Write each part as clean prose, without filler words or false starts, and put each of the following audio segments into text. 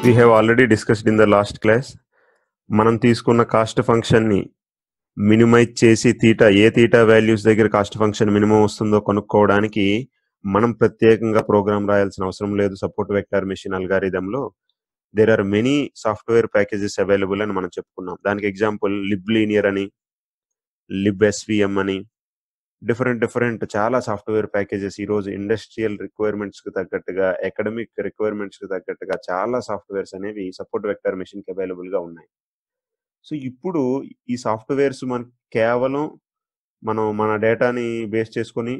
We have already discussed in the last class. మనం తీసుకున్న cost ఫంక్షన్ని మినిమైజ్ చేసి ఏ తీటా వాల్యూస్ దగ్గర కాస్ట్ ఫంక్షన్ మినిమం వస్తుందో కనుక్కోవడానికి మనం ప్రత్యేకంగా ప్రోగ్రామ్ రాయాల్సిన అవసరం లేదు. సపోర్ట్ వెక్టర్ మెషిన్ అల్గారిథంలో there are many software packages available అని మనం చెప్పుకున్నాం. దానికి ఎగ్జాంపుల్ లిబ్ లీనియర్ అని, లిబ్ ఎస్విఎం అని, డిఫరెంట్ చాలా సాఫ్ట్వేర్ ప్యాకేజెస్ ఈరోజు ఇండస్ట్రియల్ రిక్వైర్మెంట్స్కి తగ్గట్టుగా, అకాడమిక్ రిక్వైర్మెంట్స్కి తగ్గట్టుగా చాలా సాఫ్ట్వేర్స్ అనేవి సపోర్ట్ వెక్టర్ మెషిన్కి అవైలబుల్గా ఉన్నాయి. సో ఇప్పుడు ఈ సాఫ్ట్వేర్స్ మనకి కేవలం మన డేటాని బేస్ చేసుకొని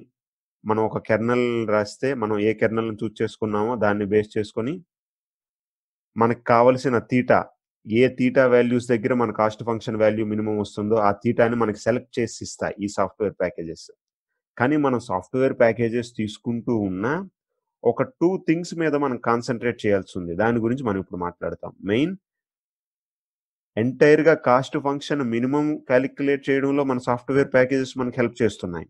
మనం ఒక కెర్నల్ రాస్తే, మనం ఏ కెర్నల్ని చూస్ చేసుకున్నామో దాన్ని బేస్ చేసుకొని మనకు కావలసిన ఏ తీటా వాల్యూస్ దగ్గర మన కాస్ట్ ఫంక్షన్ వాల్యూ మినిమం వస్తుందో ఆ తీటాని మనకి సెలెక్ట్ చేసి ఇస్తాయి ఈ సాఫ్ట్వేర్ ప్యాకేజెస్. కానీ మనం సాఫ్ట్వేర్ ప్యాకేజెస్ తీసుకుంటూ ఉన్న ఒక 2 థింగ్స్ మీద మనం కాన్సన్ట్రేట్ చేయాల్సి ఉంది. దాని గురించి మనం ఇప్పుడు మాట్లాడతాం. మెయిన్ ఎంటైర్గా కాస్ట్ ఫంక్షన్ మినిమం క్యాలిక్యులేట్ చేయడంలో మన సాఫ్ట్వేర్ ప్యాకేజెస్ మనకు హెల్ప్ చేస్తున్నాయి.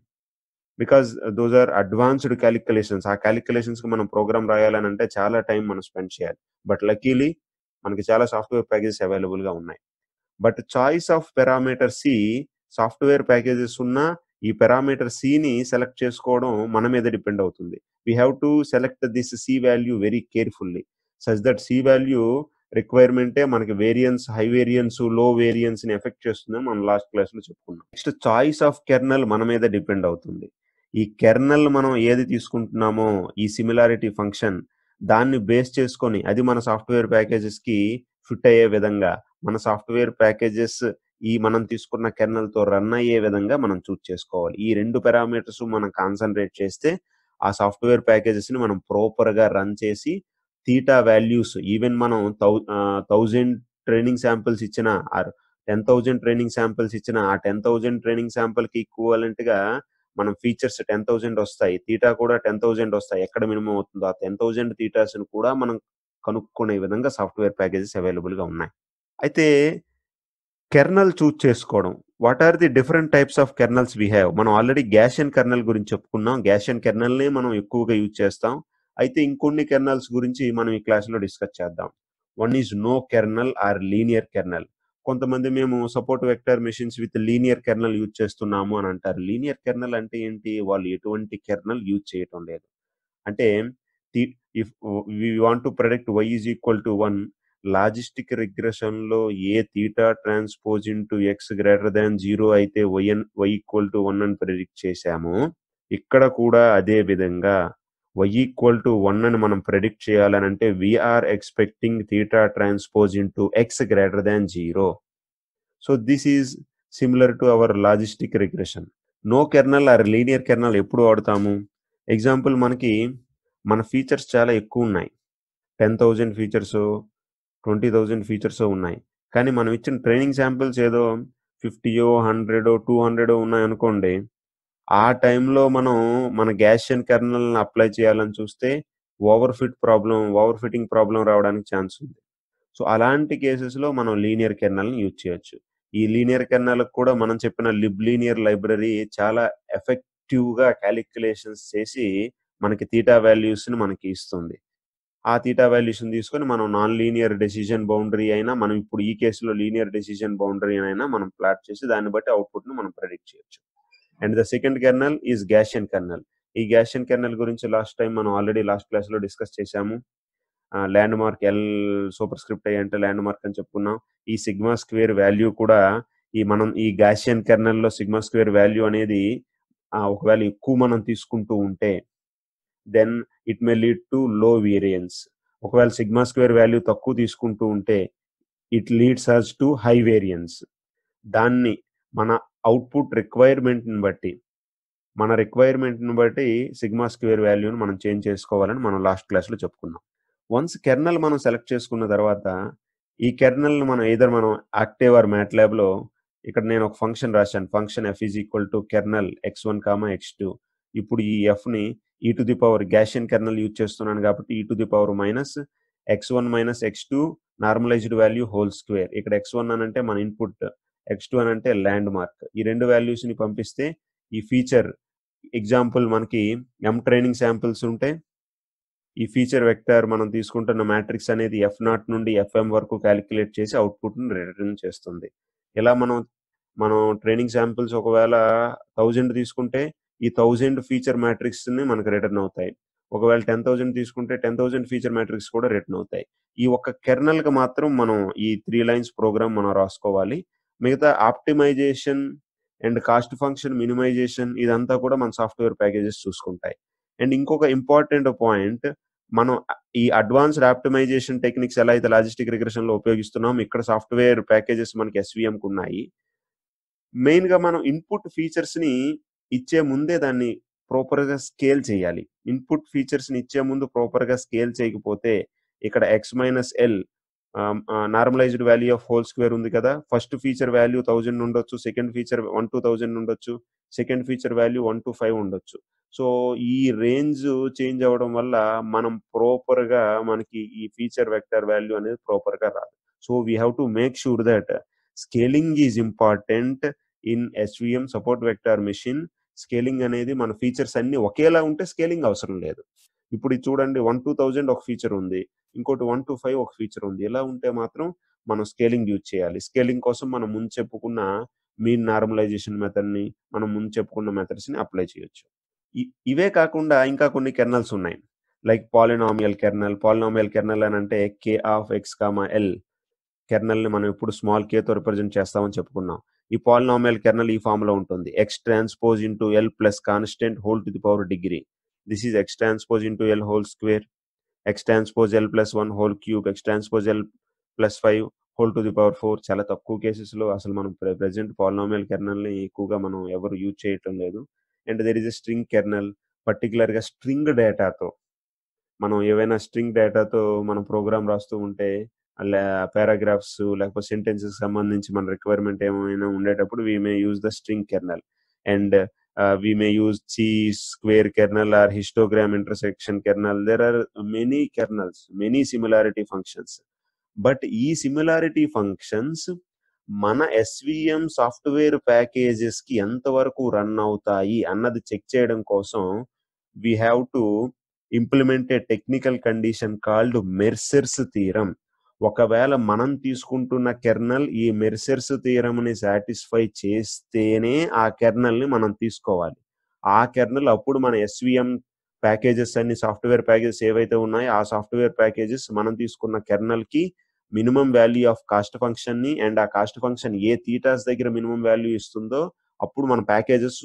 Because those are advanced calculations. ఆ క్యాలిక్యులేషన్స్కి మనం ప్రోగ్రామ్ రాయాలని అంటే చాలా టైం మనం స్పెండ్ చేయాలి. బట్ లక్కీలీ మనకి చాలా సాఫ్ట్వేర్ ప్యాకేజెస్ అవైలబుల్గా ఉన్నాయి. But choice of parameter C, software packages ఉన్న ఈ పారామీటర్ సిని సెలెక్ట్ చేసుకోవడం మన మీద డిపెండ్ అవుతుంది. We have to select this C value very carefully such that C value రిక్వైర్మెంటే మనకి variance, high variance, low variance ని ఎఫెక్ట్ చేస్తుందని మనం లాస్ట్ క్లాస్లో చెప్పుకున్నాం. నెక్స్ట్ చాయిస్ ఆఫ్ కెర్నల్ మన మీద డిపెండ్ అవుతుంది. ఈ కెర్నల్ మనం ఏది తీసుకుంటున్నామో ఈ సిమిలారిటీ ఫంక్షన్ దాన్ని బేస్ చేసుకొని అది మన సాఫ్ట్వేర్ ప్యాకేజెస్కి ఫిట్ అయ్యే విధంగా, మన సాఫ్ట్వేర్ ప్యాకేజెస్ ఈ మనం తీసుకున్న కెర్నల్తో రన్ అయ్యే విధంగా మనం చూస్ చేసుకోవాలి. ఈ 2 పారామీటర్స్ మనం కాన్సన్ట్రేట్ చేస్తే ఆ సాఫ్ట్వేర్ ప్యాకేజెస్ని మనం ప్రాపర్గా రన్ చేసి తీటా వాల్యూస్ ఈవెన్ మనం 1000 ట్రైనింగ్ శాంపిల్స్ ఇచ్చిన ఆర్ 10,000 ట్రైనింగ్ శాంపిల్స్ ఇచ్చిన ఆ 10,000 ట్రైనింగ్ శాంపిల్కి ఈక్వలెంట్గా మనం ఫీచర్స్ 10,000 వస్తాయి, తీటా కూడా 10,000 వస్తాయి. ఎక్కడ మినిమం అవుతుందో ఆ 10,000 తీటాస్ని కూడా మనం కనుక్కునే విధంగా సాఫ్ట్వేర్ ప్యాకేజెస్ అవైలబుల్గా ఉన్నాయి. అయితే కెర్నల్ చూస్ చేసుకోవడం, what are the different types of kernels we have. మనం ఆల్రెడీ గ్యాషియన్ కెర్నల్ గురించి చెప్పుకున్నాం. గ్యాషియన్ కెర్నల్ని మనం ఎక్కువగా యూజ్ చేస్తాం. అయితే ఇంకొన్ని కెర్నల్స్ గురించి మనం ఈ క్లాస్లో డిస్కస్ చేద్దాం. One is no kernel or linear kernel. కొంతమంది మేము support vector machines with linear kernel use చేస్తున్నాము అని అంటారు. లీనియర్ కెర్నల్ అంటే ఏంటి? వాళ్ళు ఎటువంటి కెర్నల్ యూజ్ చేయటం లేదు. అంటే if we want to predict y is equal to 1, logistic రిగ్రెషన్లో ఏ theta transpose into x greater than 0 అయితే y ఈక్వల్ టు 1 అని ప్రెడిక్ట్ చేశాము, ఇక్కడ కూడా అదే విధంగా y ఈక్వల్ టు 1 అని మనం ప్రెడిక్ట్ చేయాలనంటే we are expecting theta transpose into x greater than 0. So this is similar to our logistic regression. No kernel or linear kernel ఎప్పుడు వాడతాము? ఎగ్జాంపుల్ మన ఫీచర్స్ చాలా ఎక్కువ ఉన్నాయి. 10,000 ఫీచర్స్, 20,000 ఫీచర్స్ ఉన్నాయి. కానీ మనం ఇచ్చిన ట్రైనింగ్ శాంపిల్స్ ఏదో 50, 100, 200 ఉన్నాయనుకోండి. ఆ టైంలో మనం మన గ్యాషియన్ కెర్నల్ని అప్లై చేయాలని చూస్తే ఓవర్ ఫిట్టింగ్ ప్రాబ్లం రావడానికి ఛాన్స్ ఉంది. సో అలాంటి కేసెస్లో మనం లీనియర్ కెర్నల్ని యూజ్ చేయొచ్చు. ఈ లీనియర్ కెర్నల్కి కూడా మనం చెప్పిన లిబ్ లీనియర్ లైబ్రరీ చాలా ఎఫెక్టివ్గా క్యాలిక్యులేషన్స్ చేసి మనకి తీటా వాల్యూస్ని మనకి ఇస్తుంది. ఆ తీటా వాల్యూస్ని తీసుకొని మనం నాన్ లీనియర్ డెసిషన్ బౌండరీ అయినా, మనం ఇప్పుడు ఈ కేసులో లీనియర్ డెసిషన్ బౌండరీ అయినా మనం ప్లాట్ చేసి దాన్ని బట్టి అవుట్పుట్ను మనం ప్రెడిక్ట్ చేయొచ్చు. And the second kernel is Gaussian kernel. ఈ గ్యాషియన్ కెర్నల్ గురించి లాస్ట్ టైం మనం ఆల్రెడీ లాస్ట్ క్లాస్లో డిస్కస్ చేశాము. Landmark l superscript i అంటే ల్యాండ్ మార్క్ అని చెప్పుకున్నాం. ఈ సిగ్మా స్క్వేర్ వాల్యూ కూడా మనం ఈ గ్యాషియన్ కెర్నల్లో సిగ్మా స్క్వేర్ వాల్యూ అనేది ఒకవేళ ఎక్కువ మనం తీసుకుంటూ ఉంటే then it may lead to low variance. ఒకవేళ సిగ్మా స్క్వేర్ వాల్యూ తక్కువ తీసుకుంటూ ఉంటే it leads us to high variance. దాన్ని మన అవుట్పుట్ రిక్వైర్మెంట్ని బట్టి సిగ్మా స్క్వేర్ వాల్యూని మనం చేంజ్ చేసుకోవాలని మనం లాస్ట్ క్లాస్లో చెప్పుకున్నాం. వన్స్ కెర్నల్ మనం సెలెక్ట్ చేసుకున్న తర్వాత ఈ కెర్నల్ని మనం యాక్టివ్ ఆర్ మ్యాట్లాబ్లో ఇక్కడ నేను ఒక ఫంక్షన్ రాశాను. Function f is equal to kernel x1, x2. ఇప్పుడు ఈ ఎఫ్ని e to the power Gaussian kernel use చేస్తున్నాను కాబట్టి e to the power minus x1 minus x2 normalised value whole square. ఇక్కడ x1 అని అంటే మన ఇన్పుట్, x2 అని అంటే ల్యాండ్ మార్క్. ఈ 2 వాల్యూస్ని పంపిస్తే ఈ ఫీచర్ ఎగ్జాంపుల్ మనకి m ట్రైనింగ్ శాంపిల్స్ ఉంటే ఈ ఫీచర్ వెక్టర్ మనం తీసుకుంటున్న మ్యాట్రిక్స్ అనేది F0 నుండి Fm వరకు కాలిక్యులేట్ చేసి అవుట్‌పుట్‌ని రిటర్న్ చేస్తుంది. ఇలా మనం ట్రైనింగ్ శాంపిల్స్ ఒకవేళ 1000 తీసుకుంటే, ఈ 1000 ఫీచర్ మ్యాట్రిక్స్‌ని మనకు రిటర్న్ అవుతాయి. ఒకవేళ 10,000 తీసుకుంటే 10,000 ఫీచర్ మ్యాట్రిక్స్ కూడా రిటర్న్ అవుతాయి. ఈ ఒక్క కెర్నల్‌కి మాత్రం మనం ఈ 3 లైన్స్ ప్రోగ్రామ్ మనం రాసుకోవాలి. మిగతా optimisation and cost function minimisation ఇదంతా కూడా మన సాఫ్ట్‌వేర్ ప్యాకేజెస్ చూసుకుంటాయి. అండ్ ఇంకొక ఇంపార్టెంట్ పాయింట్, మనం ఈ అడ్వాన్స్‌డ్ ఆప్టిమైజేషన్ టెక్నిక్స్ ఎలా అయితే లాజిస్టిక్ రిగ్రెషన్‌లో ఉపయోగిస్తున్నామో, ఇక్కడ సాఫ్ట్‌వేర్ ప్యాకేజెస్ మనకి ఎస్‌వీఎంకున్నాయి. మెయిన్‌గా మనం ఇన్‌పుట్ ఫీచర్స్‌ని ఇచ్చే ముందే దాన్ని ప్రాపర్‌గా స్కేల్ చేయాలి. ఇన్‌పుట్ ఫీచర్స్‌ని ఇచ్చే ముందు ప్రాపర్‌గా స్కేల్ చేయకపోతే, ఇక్కడ X minus L normalised value of whole square ఉంది కదా! ఫస్ట్ ఫీచర్ వాల్యూ 1000 ఉండొచ్చు. సెకండ్ ఫీచర్ 1-1000 ఉండొచ్చు. సెకండ్ ఫీచర్ వాల్యూ 1-5 ఉండొచ్చు. సో, ఈ రేంజ్ చేంజ్ అవ్వడం వల్ల మనం ప్రాపర్‌గా మనకి ఈ ఫీచర్ వెక్టర్ వాల్యూ అనేది ప్రాపర్‌గా రాదు. So, we have to make sure that scaling is important in SVM support vector machine. Scaling అనేది మన ఫీచర్స్ అన్నీ ఒకేలా ఉంటే స్కేలింగ్ అవసరం లేదు. ఇప్పుడు ఇది చూడండి 1-1000 ఒక ఫీచర్ ఉంది. ఇంకోటి 1-5 ఒక ఫీచర్ ఉంది. ఇలా ఉంటే మాత్రం మనం స్కేలింగ్ యూజ్ చేయాలి. స్కేలింగ్ కోసం మనం ముందు చెప్పుకున్న మీన్ నార్మలైజేషన్ మెథడ్‌ని, మనం ముందు చెప్పుకున్న మెథడ్స్‌ని అప్లై చేయొచ్చు. ఇ ఇవే కాకుండా ఇంకా కొన్ని కెర్నల్స్ ఉన్నాయి. Like polynomial kernel. Polynomial kernel అనంటే కే ఆఫ్ ఎక్స్, ఎల్ కెర్నల్‌ని మనం ఎప్పుడు స్మాల్ కేతో రిప్రజెంట్ చేస్తామని చెప్పుకున్నాం. ఈ పాలినామియల్ కెర్నల్ ఈ ఫార్మ్‌లో ఉంటుంది. X transpose into L plus constant whole to the power degree. This is X transpose into L whole square. X transpose L plus 1 whole cube. X transpose L plus 5 whole to the power 4. చాలా తక్కువ కేసెస్‌లో అసలు మనం present polynomial కెర్నల్‌ని ఎక్కువగా మనం ఎవరు use చేయటం లేదు. And there is a string kernel. పర్టిక్యులర్‌గా స్ట్రింగ్ డేటాతో మనం ఏవైనా స్ట్రింగ్ డేటాతో మనం ప్రోగ్రామ్ రాస్తూ ఉంటే, అలా పారాగ్రాఫ్స్ లేకపోతే సెంటెన్సెస్‌కి సంబంధించి మన రిక్వైర్మెంట్ ఏమైనా ఉండేటప్పుడు we may use the string kernel. And we may use chi square kernel or histogram intersection kernel. There are many kernels, many similarity functions. But ఈ సిమిలారిటీ ఫంక్షన్స్ మన ఎస్‌వీఎం సాఫ్ట్‌వేర్ ప్యాకేజెస్‌కి ఎంతవరకు run అవుతాయి అన్నది check చేయడం కోసం we have to implement a technical condition called Mercer's theorem. ఒకవేళ మనం తీసుకుంటున్న కెర్నల్ ఈ మెర్సర్స్ థీరమ్‌ని సాటిస్ఫై చేస్తేనే ఆ కెర్నల్‌ని మనం తీసుకోవాలి. ఆ కెర్నల్ అప్పుడు మన ఎస్‌వీఎం ప్యాకేజెస్ అన్ని సాఫ్ట్‌వేర్ ప్యాకేజెస్ ఏవైతే ఉన్నాయో, ఆ సాఫ్ట్‌వేర్ ప్యాకేజెస్ మనం తీసుకున్న కెర్నల్‌కి మినిమమ్ వాల్యూ ఆఫ్ కాస్ట్ ఫంక్షన్‌ని అండ్ ఆ కాస్ట్ ఫంక్షన్ ఏ థీటాస్ దగ్గర మినిమమ్ వాల్యూ ఇస్తుందో, అప్పుడు మన ప్యాకేజెస్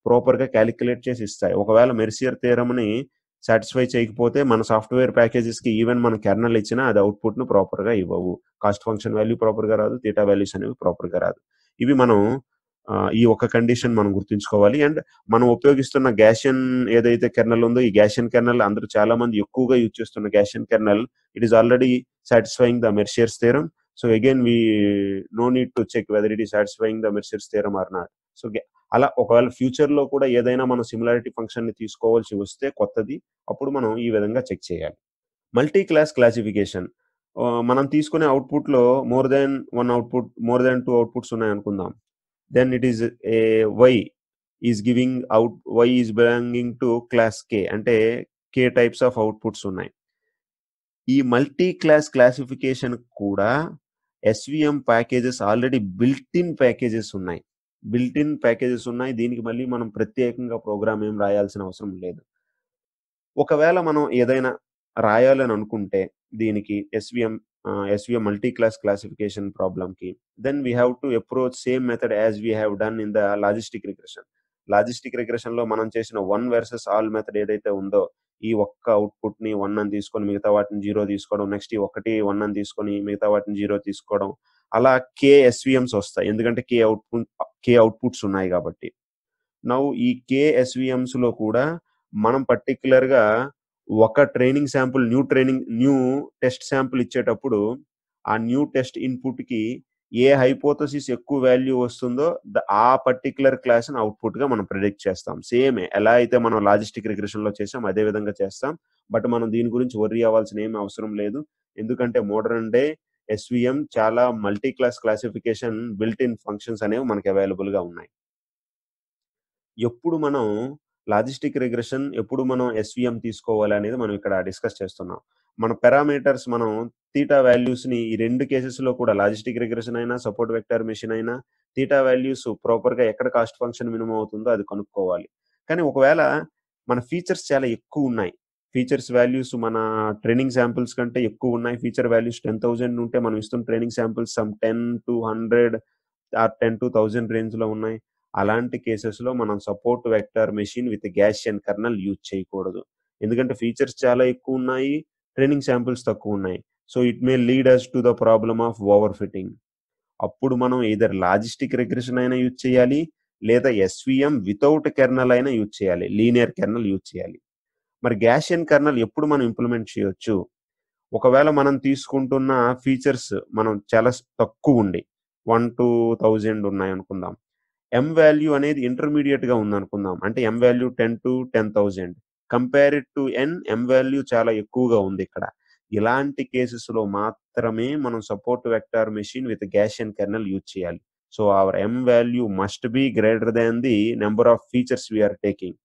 ప్రాపర్‌గా కాలిక్యులేట్ చేసి ఇస్తాయి. ఒకవేళ మెర్సియర్ థియరమ్‌ని సాటిస్ఫై చేయకపోతే మన సాఫ్ట్‌వేర్ ప్యాకేజెస్‌కి ఈవెన్ మన కెర్నల్ ఇచ్చినా అది అవుట్‌పుట్‌ని ప్రాపర్‌గా ఇవ్వవు. కాస్ట్ ఫంక్షన్ వాల్యూ ప్రాపర్‌గా రాదు. థీటా వాల్యూస్ అనేవి ప్రాపర్‌గా రాదు. ఇవి మనం ఈ ఒక్క కండిషన్ మనం గుర్తుంచుకోవాలి. అండ్ మనం ఉపయోగిస్తున్న గ్యాసియన్ ఏదైతే కెర్నల్ ఉందో, ఈ గ్యాసియన్ కెర్నల్ అందరూ చాలా మంది ఎక్కువగా యూజ్ చేస్తున్న Gaussian kernel, it is already satisfying the Mercer's theorem. So again no need to check whether it is satisfying the Mercer's theorem or not. So అలా ఒకవేళ ఫ్యూచర్‌లో కూడా ఏదైనా మనం సిమిలారిటీ ఫంక్షన్‌ని తీసుకోవాల్సి వస్తే కొత్తది, అప్పుడు మనం ఈ విధంగా చెక్ చేయాలి. Multi class classification. మనం తీసుకునే అవుట్‌పుట్‌లో మోర్ థాన్ 2 అవుట్‌పుట్స్ ఉన్నాయనుకుందాం. Then it is a y y is belonging to class K. అంటే కే టైప్స్ ఆఫ్ అవుట్‌పుట్స్ ఉన్నాయి. ఈ మల్టీ క్లాస్ క్లాసిఫికేషన్ కూడా SVM packages already built in packages ఉన్నాయి. దీనికి మళ్ళీ మనం ప్రత్యేకంగా ప్రోగ్రామ్ ఏం రాయాల్సిన అవసరం లేదు. ఒకవేళ మనం ఏదైనా రాయాలని అనుకుంటే దీనికి ఎస్‌వీఎం మల్టీ క్లాస్ క్లాసిఫికేషన్ ప్రాబ్లమ్‌కి, then we have to approach same method as we have done in the logistic regression. Logistic రిగ్రెషన్‌లో మనం చేసిన 1 వర్సెస్ ఆల్ మెథడ్ ఏదైతే ఉందో, ఈ ఒక్క అవుట్‌పుట్‌ని 1 అని తీసుకొని మిగతా వాటిని 0 తీసుకోవడం. నెక్స్ట్ ఈ ఒకటి 1 అని తీసుకొని మిగతా వాటిని 0 తీసుకోవడం. అలా కే ఎస్‌వీఎమ్స్ వస్తాయి. ఎందుకంటే కే అవుట్‌పుట్స్ ఉన్నాయి కాబట్టి. నౌ ఈ కే ఎస్‌వీఎమ్స్‌లో కూడా మనం పర్టిక్యులర్‌గా ఒక న్యూ టెస్ట్ శాంపుల్ ఇచ్చేటప్పుడు, ఆ న్యూ టెస్ట్ ఇన్‌పుట్‌కి ఏ హైపోథసిస్ ఎక్కువ వాల్యూ వస్తుందో ఆ పర్టిక్యులర్ క్లాస్‌ని అవుట్‌పుట్‌గా మనం ప్రిడిక్ట్ చేస్తాం. సేమే ఎలా అయితే మనం లాజిస్టిక్ రిగ్రెషన్‌లో చేసాం అదే విధంగా చేస్తాం. బట్ మనం దీని గురించి వర్రీ అవ్వాల్సిన ఏమి అవసరం లేదు. ఎందుకంటే మోడర్న్ డే ఎస్‌వీఎం చాలా multi class classification built in functions అనేవి మనకు అవైలబుల్‌గా ఉన్నాయి. ఎప్పుడు మనం లాజిస్టిక్ రిగ్రెషన్ ఎప్పుడు మనం ఎస్‌విఎం తీసుకోవాలనేది మనం ఇక్కడ డిస్కస్ చేస్తున్నాం. మన పారామీటర్స్ మనం తీటా వాల్యూస్‌ని ఈ 2 కేసెస్‌లో కూడా లాజిస్టిక్ రిగ్రెషన్ అయినా, సపోర్ట్ వెక్టర్ మెషిన్ అయినా తీటా వాల్యూస్ ప్రాపర్‌గా ఎక్కడ కాస్ట్ ఫంక్షన్ మినిమమ్ అవుతుందో అది కనుక్కోవాలి. కానీ ఒకవేళ మన ఫీచర్స్ చాలా ఎక్కువున్నాయి. ఫీచర్స్ వాల్యూస్ మన ట్రైనింగ్ శాంపిల్స్ కంటే ఎక్కువున్నాయి. ఫీచర్ వాల్యూస్ 10,000 ఉంటే మనం ఇస్తున్న ట్రైనింగ్ శాంపిల్స్ సమ్ 10-100 ఆర్ 10-1000 రేంజ్‌లో ఉన్నాయి. అలాంటి కేసెస్‌లో మనం support vector machine with Gaussian kernel use చేయకూడదు. ఎందుకంటే ఫీచర్స్ చాలా ఎక్కువున్నాయి. ట్రైనింగ్ శాంపిల్స్ తక్కువున్నాయి. So, it may lead us to the problem of over fitting. అప్పుడు మనం ఎయిదర్ లాజిస్టిక్ రిగ్రెషన్ అయినా యూజ్ చేయాలి. లేదా ఎస్‌విఎం వితౌట్ కెర్నల్ అయినా యూజ్ చేయాలి. లీనియర్ కెర్నల్ యూజ్ చేయాలి. మరి గాసియన్ కెర్నల్ ఎప్పుడు మనం ఇంప్లిమెంట్ చేయొచ్చు? ఒకవేళ మనం తీసుకుంటున్న ఫీచర్స్ మనం చాలా తక్కువుండి 1-1000 ఉన్నాయనుకుందాం. ఎమ్ వాల్యూ అనేది ఇంటర్మీడియేట్‌గా ఉందనుకుందాం. అంటే M value 10-10,000 compared to M value చాలా ఎక్కువగా ఉందిక్కడ. ఇలాంటి కేసెస్‌లో మాత్రమే మనం support vector machine with Gaussian kernel use చేయాలి. So, our M value must be greater than the number of features we are taking.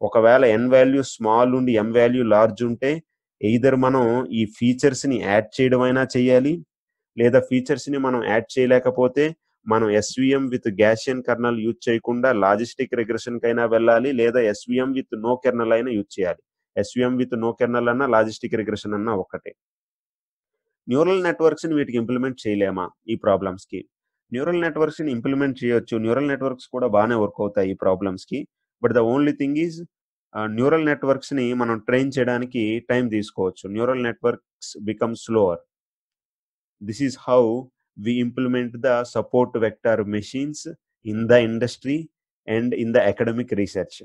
ఒకవేళ ఎన్ వాల్యూ స్మాల్ ఉండి ఎమ్ వాల్యూ లార్జ్ ఉంటే ఎయిదర్ మనం ఈ ఫీచర్స్‌ని యాడ్ చేయడమైనా చేయాలి. లేదా ఫీచర్స్‌ని మనం యాడ్ చేయలేకపోతే మనం SVM with Gaussian kernel use చేయకుండా లాజిస్టిక్ రిగ్రెషన్‌కైనా వెళ్ళాలి. లేదా ఎస్‌విఎం విత్ నో కెర్నల్ అయినా యూజ్ చేయాలి. ఎస్‌విఎం విత్ నో కెర్నల్ అన్నా, లాజిస్టిక్ రిగ్రెషన్ అన్నా ఒక్కటే. న్యూరల్ నెట్వర్క్స్‌ని వీటికి ఇంప్లిమెంట్ చేయలేమా ఈ ప్రాబ్లమ్స్‌కి? న్యూరల్ నెట్వర్క్స్‌ని ఇంప్లిమెంట్ చేయొచ్చు. న్యూరల్ నెట్వర్క్స్ కూడా బానే వర్క్ అవుతాయి ఈ ప్రాబ్లమ్స్‌కి. But the only thing is neural నెట్వర్క్స్‌ని మనం ట్రైన్ చేయడానికి టైం తీసుకోవచ్చు. Neural networks become slower. This is how we implement the support vector machines in the industry and in the academic research.